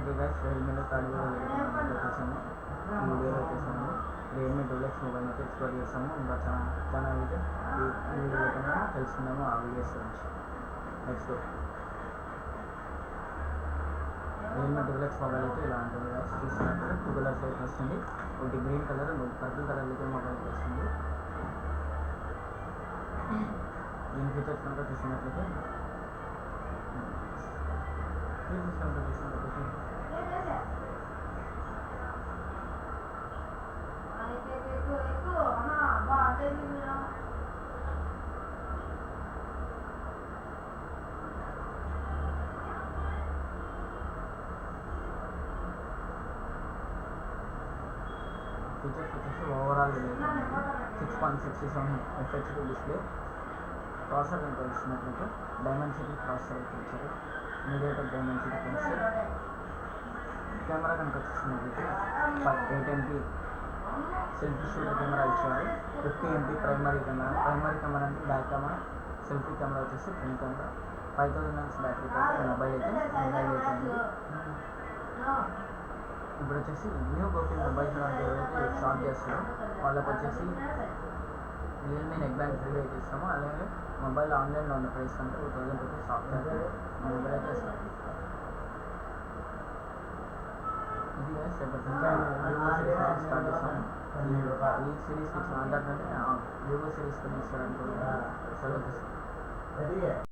Okay guys, రియల్మీలో third video వచ్చేసాము. ఈ వీడియోలో వచ్చేసాము రియల్మీ డూలెక్స్ మొబైల్ అయితే ఎక్స్ప్లోర్ చేస్తాము. ఇంకా చాలా అయితే ఈ వీడియోలో కన్నా తెలుసుకుందాము ఆ వీడియోస్ గురించి. నెక్స్ట్ రియల్మీ డూలెక్స్ మొబైల్ అయితే ఇలా ఉంటుంది గైస్. చూసినట్టు టూ కలర్స్ అయితే వస్తుంది. ఒకటి గ్రీన్ కలర్, ఒకటి పర్పుల్ కలర్ అయితే మొబైల్ వస్తుంది. దీని ఫీచర్స్ కనుక చూసినట్లయితే ఫీచర్స్ వచ్చేసి ఓవరాల్ 6.67 FHD డిస్ప్లే. ప్రాసెసర్ కనుక చూసినట్లయితే డైమెన్సిటీ ప్రాసెసర్ అయితే ఇచ్చారు. MediaTek Dimensity processor. కెమెరా కనుక చూసినట్లయితే 8 MP సెల్ఫీ షూటర్ కెమెరా ఇచ్చారు. 50 MP ప్రైమరీ కెమెరా అంటే బ్యాక్ కెమెరా. సెల్ఫీ కెమెరా వచ్చేసి ఫ్రంట్ కెమెరా. 5000 mAh బ్యాటరీతో అయితే మొబైల్ అవుతుంది. ఇప్పుడు వచ్చేసి న్యూ గోపి మొబైల్ అయితే షార్ట్ చేస్తారు. వాళ్ళకి వచ్చేసి రియల్మీ నెట్ బ్యాంక్ ఫ్రీగా అయితే ఇస్తాము. అలాగే మొబైల్ ఆన్లైన్లో ఉన్న ప్రైస్ అంటే 2000 రూపీస్ ఆఫ్ చేస్తారు. మొబైల్ అయితే ఇస్తాం. ఇది రేపటి నుంచి వివో సిరీస్ స్టార్ట్ చేస్తాము. ఈ సిరీస్కి ఇచ్చిన అందరికంటే వివో సిరీస్ కొన్ని ఇస్తారనుకో సెలవు.